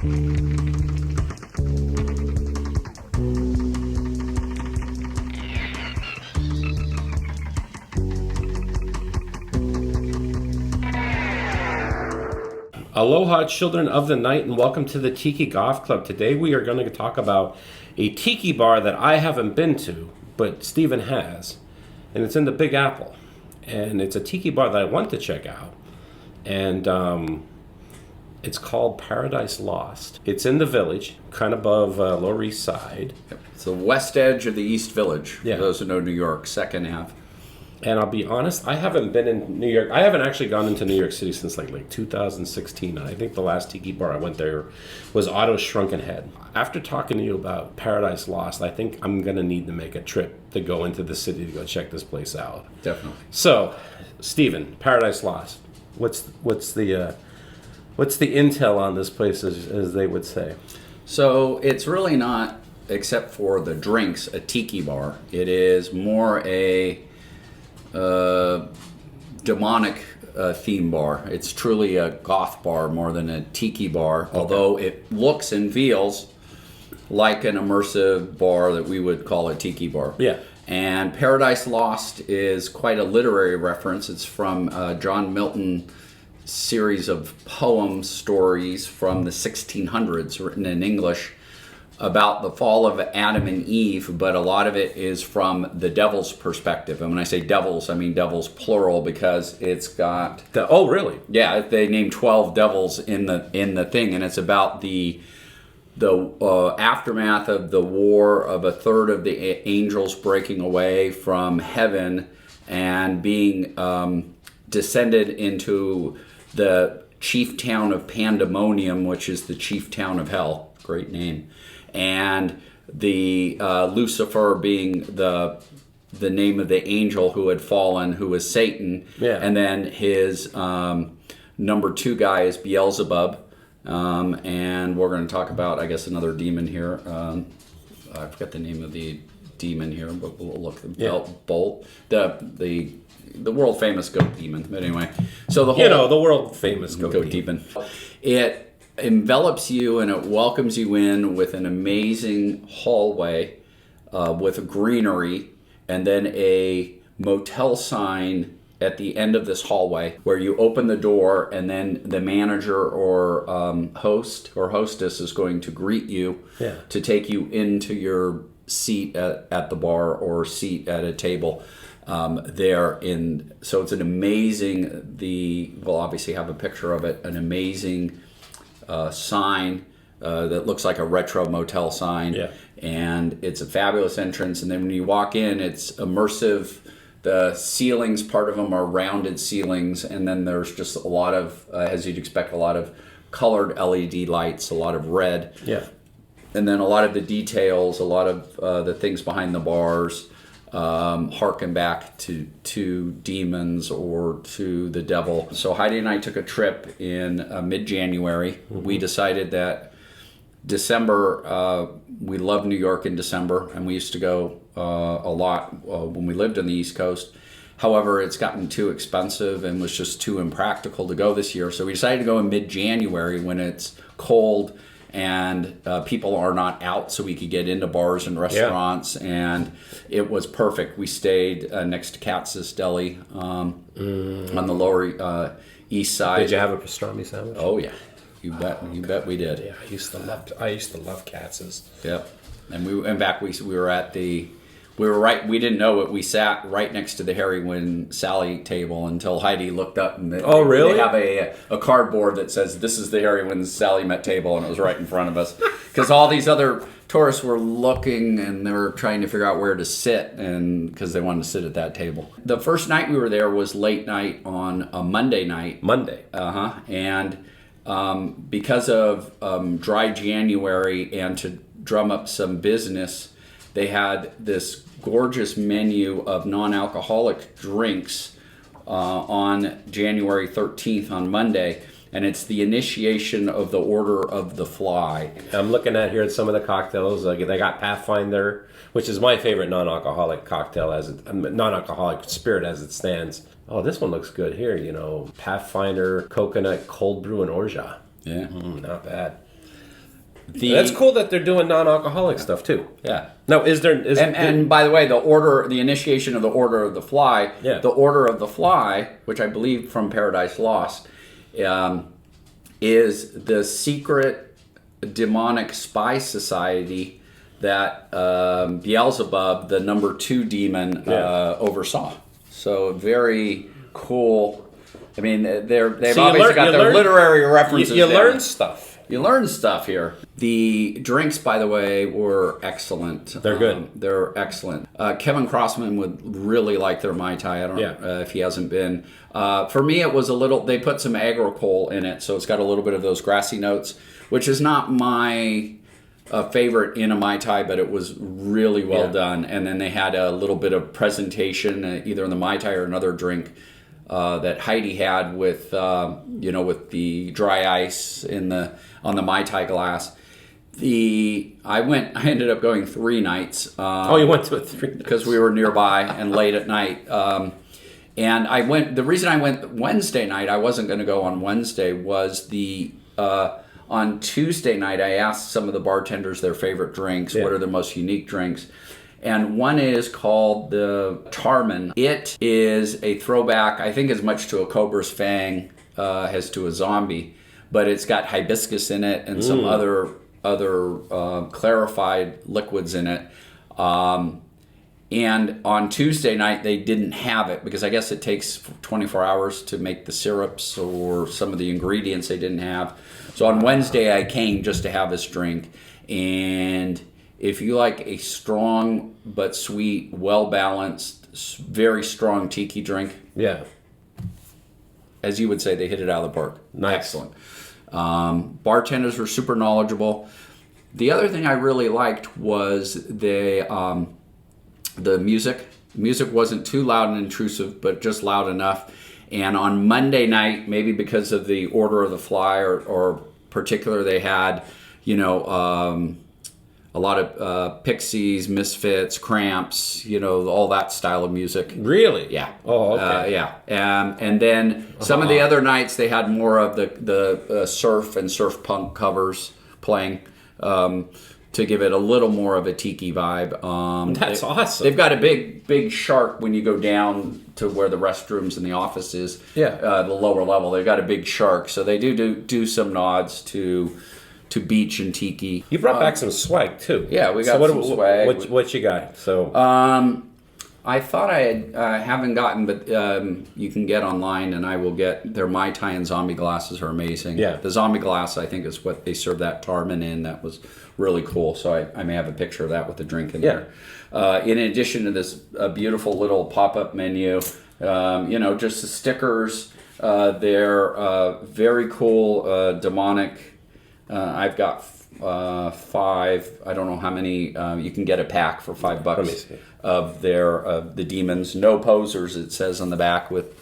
Aloha, children of the night, and welcome to the Tiki Goth Club. Today we are going to talk about a tiki bar that I haven't been to, but Stephen has, and it's in the Big Apple. And it's a tiki bar that I want to check out, and it's called Paradise Lost. It's in the Village, kind of above Lower East Side. Yep. It's the west edge of the East Village, Yeah. for those who know New York, Second Ave. And I'll be honest, I haven't been in New York. I haven't actually gone into New York City since like 2016. I think the last tiki bar I went there was Otto's Shrunken Head. After talking to you about Paradise Lost, I think I'm going to need to make a trip to go into the city to go check this place out. Definitely. So, Stephen, Paradise Lost. What's the intel on this place, as they would say? So it's really not, except for the drinks, a tiki bar. It is more a demonic theme bar. It's truly a goth bar more than a tiki bar, Okay. although it looks and feels like an immersive bar that we would call a tiki bar. Yeah. And Paradise Lost is quite a literary reference. It's from John Milton's series of poem stories from the 1600s written in English about the fall of Adam and Eve, but a lot of it is from the devil's perspective. And when I say devils, I mean devils plural, because it's got... Oh, really? Yeah, they named 12 devils in the thing, and it's about the aftermath of the war of a third of the angels breaking away from heaven and being descended into the chief town of Pandemonium, which is the chief town of hell. Great name. And the Lucifer being the name of the angel who had fallen, who was Satan. Yeah. And then his number 2 guy is Beelzebub. And we're going to talk about, I guess, another demon here. I forget the name of the demon here, but we'll look at Bolt. The world famous goat demon. But anyway, so the whole the world famous goat demon. It envelops you and it welcomes you in with an amazing hallway with greenery, and then a motel sign at the end of this hallway where you open the door, and then the manager or host or hostess is going to greet you to take you into your seat at the bar or seat at a table so it's an amazing, we'll obviously have a picture of it, an amazing sign that looks like a retro motel sign. Yeah. And it's a fabulous entrance, and then when you walk in, it's immersive. The ceilings, part of them are rounded ceilings, and then there's just a lot of, as you'd expect, a lot of colored LED lights, a lot of red. Yeah. And then a lot of the details, a lot of the things behind the bars harken back to demons or to the devil. So Heidi and I took a trip in mid-January. Mm-hmm. We decided that December, we love New York in December, and we used to go a lot when we lived on the East Coast. However, it's gotten too expensive and was just too impractical to go this year. So we decided to go in mid-January when it's cold and people are not out, so we could get into bars and restaurants. Yeah. And it was perfect. We stayed next to Katz's Deli on the Lower East Side. Did you have a pastrami sandwich? Oh yeah. You bet we did. Yeah, I used to love Katz's. Yep. And we were at the we didn't know it. We sat right next to the Harry Wynn Sally table until Heidi looked up and they have a cardboard that says this is the Harry Wynn Sally met table, and it was right in front of us because all these other tourists were looking and they were trying to figure out where to sit, and because they wanted to sit at that table. The first night we were there was late night on a Monday night. And because of dry January and to drum up some business, they had this gorgeous menu of non-alcoholic drinks on January 13th on Monday, and it's the initiation of the Order of the Fly. I'm looking at here at some of the cocktails. They got Pathfinder, which is my favorite non-alcoholic cocktail, non-alcoholic spirit as it stands. Oh, this one looks good here. Pathfinder, coconut, cold brew, and orgeat. Yeah, not bad. That's cool that they're doing non-alcoholic stuff too. Yeah. Now, and by the way, the initiation of the Order of the Fly, Yeah. the Order of the Fly, which I believe from Paradise Lost, is the secret demonic spy society that Beelzebub, the number 2 demon, oversaw. So very cool. I mean, they've obviously got their literary references. You learn stuff. You learn stuff here. The drinks, by the way, were excellent. They're good. They're excellent. Kevin Crossman would really like their Mai Tai. I don't know if he hasn't been. For me, it was a little, they put some agricole in it, so it's got a little bit of those grassy notes, which is not my favorite in a Mai Tai, but it was really well done. And then they had a little bit of presentation, either in the Mai Tai or another drink, that Heidi had with with the dry ice on the Mai Tai glass. I ended up going 3 nights. You went to it 3 nights because we were nearby and late at night. And I went. The reason I went Wednesday night, I wasn't going to go on Wednesday, was on Tuesday night I asked some of the bartenders their favorite drinks. What are their most unique drinks? And one is called the Tarman. It is a throwback, I think, as much to a Cobra's Fang as to a zombie, but it's got hibiscus in it and some other clarified liquids in it. And on Tuesday night they didn't have it because I guess it takes 24 hours to make the syrups or some of the ingredients they didn't have. So on Wednesday I came just to have this drink, and if you like a strong but sweet, well-balanced, very strong tiki drink, as you would say, they hit it out of the park. Nice. Excellent. Bartenders were super knowledgeable. The other thing I really liked was the music. The music wasn't too loud and intrusive, but just loud enough. And on Monday night, maybe because of the Order of the Fly or particular, they had, a lot of Pixies, Misfits, Cramps, all that style of music. Really? Yeah. Oh, okay. And then some of the other nights they had more of the surf and surf punk covers playing to give it a little more of a tiki vibe. That's awesome. They've got a big shark when you go down to where the restrooms and the office is. The lower level. They've got a big shark, so they do some nods to beach and tiki. You brought back some swag too. Yeah, we got some swag. What you got? So I thought I haven't gotten, but you can get online, and I will get their Mai Tai and zombie glasses are amazing. Yeah. The zombie glass, I think, is what they serve that Tarman in. That was really cool. So I may have a picture of that with the drink in there. In addition to this beautiful little pop-up menu, just the stickers. They're very cool, demonic. I've got 5. I don't know how many. You can get a pack for $5 of the demons. No posers, it says on the back, with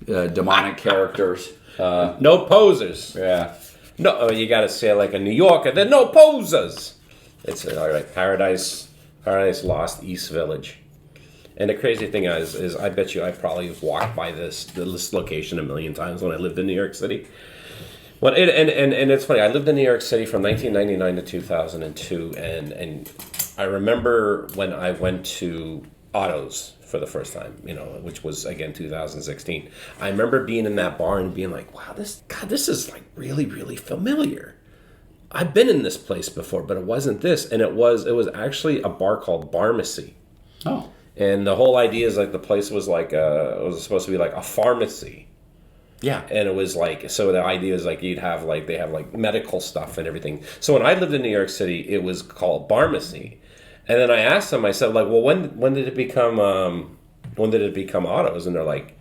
demonic characters. No posers. Yeah. No, you got to say it like a New Yorker. There are no posers. It's all right. Paradise Lost, East Village. And the crazy thing is I bet you I probably have walked by this location a million times when I lived in New York City. Well, and it's funny. I lived in New York City from 1999 to 2002, and I remember when I went to Otto's for the first time, which was again 2016. I remember being in that bar and being like, "Wow, this is like really, really familiar. I've been in this place before, but it wasn't this." And it was actually a bar called Barmacy. Oh. And the whole idea is like the place was like it was supposed to be like a pharmacy. Yeah. And it was like, so the idea is like they have like medical stuff and everything. So when I lived in New York City, it was called Barmacy. And then I asked them, I said, like, well, when did it become Otto's? And they're like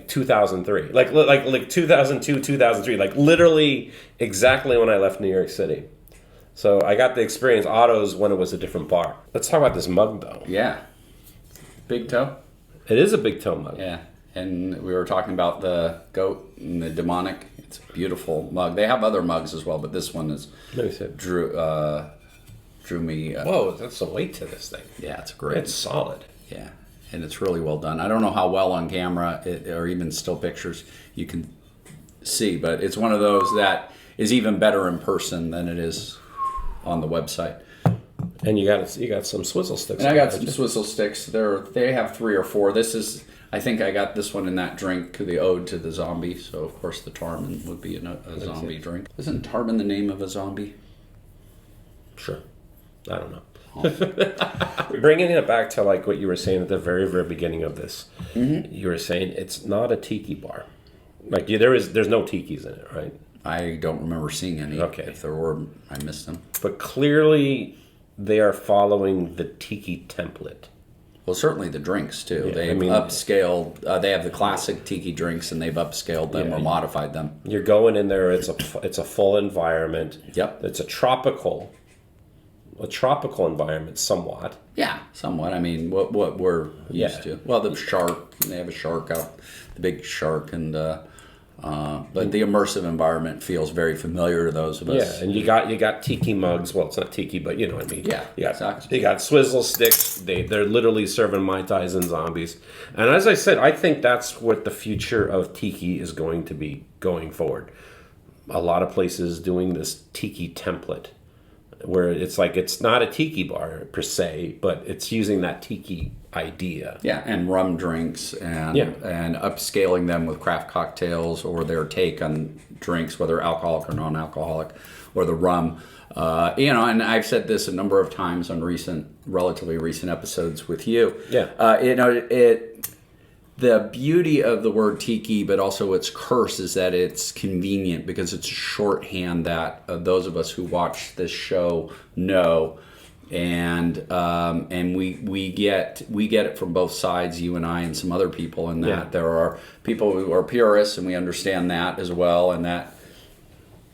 2003, like 2002, 2003, like literally exactly when I left New York City. So I got to experience Otto's when it was a different bar. Let's talk about this mug though. Yeah. Big toe. It is a big toe mug. Yeah. And we were talking about the goat and the demonic. It's a beautiful mug. They have other mugs as well, but this one drew me. Whoa, that's some weight to this thing. Yeah, it's great. It's solid. Yeah, and it's really well done. I don't know how well on camera or even still pictures you can see, but it's one of those that is even better in person than it is on the website. And you got some swizzle sticks. And I got some swizzle sticks. They have 3 or 4. I think I got this one in that drink, the Ode to the Zombie. So of course the Tarman would be a zombie drink. Isn't Tarman the name of a zombie? Sure. I don't know. Bringing it back to like what you were saying at the very, very beginning of this, you were saying it's not a tiki bar. Like there's no tikis in it, right? I don't remember seeing any. Okay. If there were, I missed them. But clearly they are following the tiki template. Well, certainly the drinks too. Yeah, They've upscaled. They have the classic tiki drinks, and they've upscaled them or modified them. You're going in there. It's a full environment. Yep. It's a tropical environment, somewhat. Yeah, somewhat. I mean, what we're used to. Well, the shark. They have a shark out, the big shark, and but the immersive environment feels very familiar to those of us. Yeah, and you got tiki mugs. Well, it's not tiki, but you know what I mean. Yeah, You got swizzle sticks. They're literally serving Mai Tais and zombies. And as I said, I think that's what the future of tiki is going to be going forward. A lot of places doing this tiki template, where it's like it's not a tiki bar per se, but it's using that tiki idea. Yeah, and rum drinks and upscaling them with craft cocktails or their take on drinks, whether alcoholic or non-alcoholic, or the rum. And I've said this a number of times on relatively recent episodes with you. Yeah. The beauty of the word tiki, but also its curse, is that it's convenient because it's a shorthand that those of us who watch this show know, and we get it from both sides, you and I and some other people, and that there are people who are purists, and we understand that as well, and that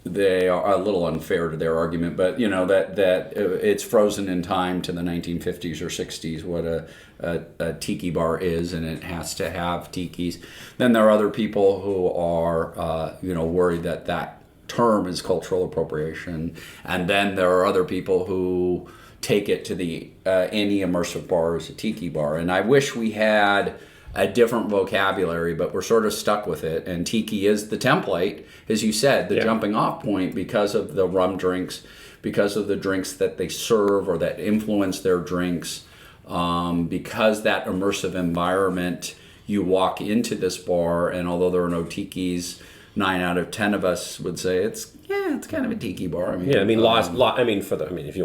they are a little unfair to their argument, but that it's frozen in time to the 1950s or 60s what a tiki bar is, and it has to have tikis. Then there are other people who are worried that term is cultural appropriation, and then there are other people who take it to the any immersive bar is a tiki bar, and I wish we had a different vocabulary, but we're sort of stuck with it. And tiki is the template, as you said, the jumping off point, because of the rum drinks, because of the drinks that they serve or that influence their drinks, because that immersive environment, you walk into this bar, and although there are no tikis, 9 out of 10 of us would say it's kind of a tiki bar. If you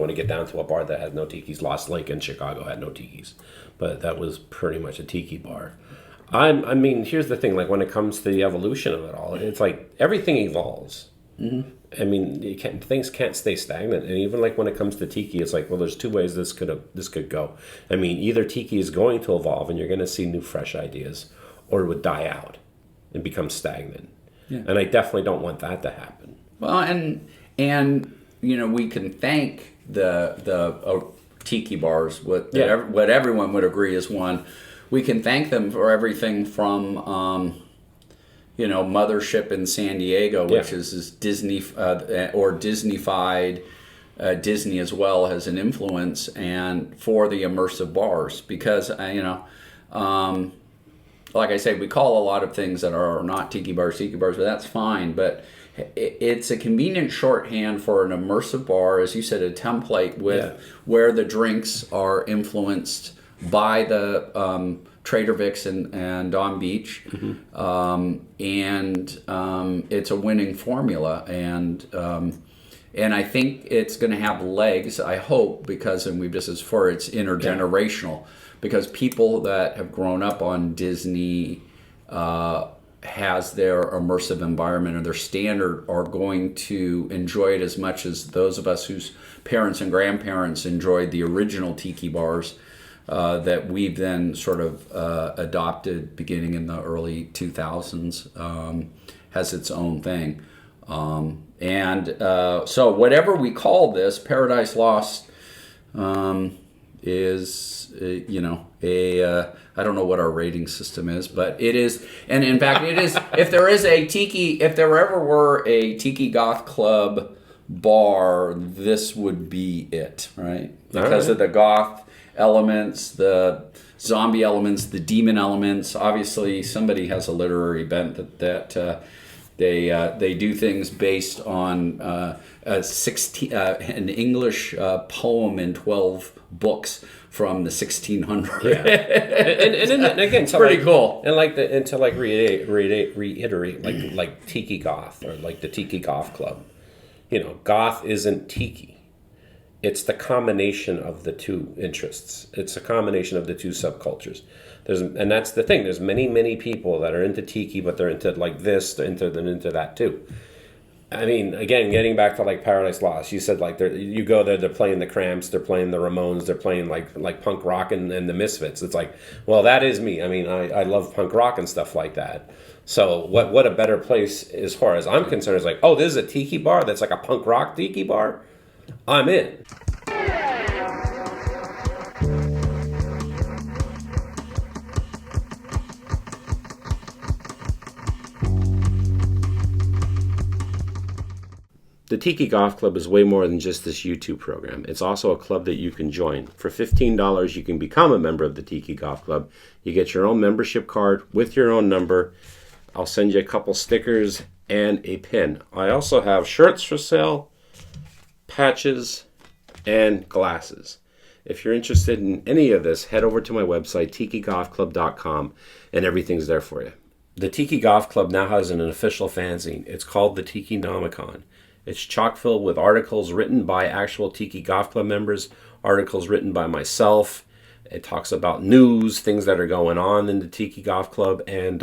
want to get down to a bar that has no tikis, Lost Lake in Chicago had no tikis, but that was pretty much a tiki bar. Here's the thing: like when it comes to the evolution of it all, it's like everything evolves. Mm-hmm. Things can't stay stagnant, and even like when it comes to tiki, it's like, well, there's 2 ways this could go. Either tiki is going to evolve, and you're going to see new, fresh ideas, or it would die out and become stagnant. Yeah. And I definitely don't want that to happen. Well, and we can thank the tiki bars. What everyone would agree is one. We can thank them for everything from Mothership in San Diego, which is Disney or Disneyfied. Disney as well has an influence, and for the immersive bars, because like I say, we call a lot of things that are not tiki bars, but that's fine. But it's a convenient shorthand for an immersive bar, as you said, a template with where the drinks are influenced by the Trader Vic's and Don Beach, it's a winning formula, and I think it's going to have legs. I hope, because it's intergenerational. Yeah. Because people that have grown up on Disney has their immersive environment, and their standard are going to enjoy it as much as those of us whose parents and grandparents enjoyed the original tiki bars that we've then sort of adopted beginning in the early 2000s, has its own thing. So whatever we call this, Paradise Lost is I don't know what our rating system is, but it is, and in fact it is. If there ever were a Tiki Goth Club bar, this would be it, right? Because of the goth elements, the zombie elements, the demon elements. Obviously, somebody has a literary bent that They do things based on an English poem in 12 books from the 1600s. Yeah, and again, so pretty cool. And and to reiterate, like Tiki Goth, or like the Tiki Goth Club. Goth isn't tiki. It's the combination of the two interests. It's a combination of the two subcultures. And that's the thing. There's many people that are into tiki, but they're into like this, they're into that too. I mean, again, getting back to like Paradise Lost, you said like you go there, they're playing the Cramps, they're playing the Ramones, they're playing like punk rock and the Misfits. It's like, well, that is me. I mean, I love punk rock and stuff like that. So what a better place as far as I'm concerned is like, oh, this is a tiki bar that's like a punk rock tiki bar? I'm in. The Tiki Goth Club is way more than just this YouTube program. It's also a club that you can join. For $15, you can become a member of the Tiki Goth Club. You get your own membership card with your own number. I'll send you a couple stickers and a pin. I also have shirts for sale, patches, and glasses. If you're interested in any of this, head over to my website, tikigothclub.com, and everything's there for you. The Tiki Goth Club now has an official fanzine. It's called the Tiki Nomicon. It's chock filled with articles written by actual Tiki Goth Club members, articles written by myself. It talks about news, things that are going on in the Tiki Goth Club, and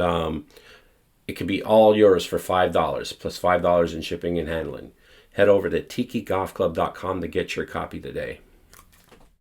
it can be all yours for $5, plus $5 in shipping and handling. Head over to tikigothclub.com to get your copy today.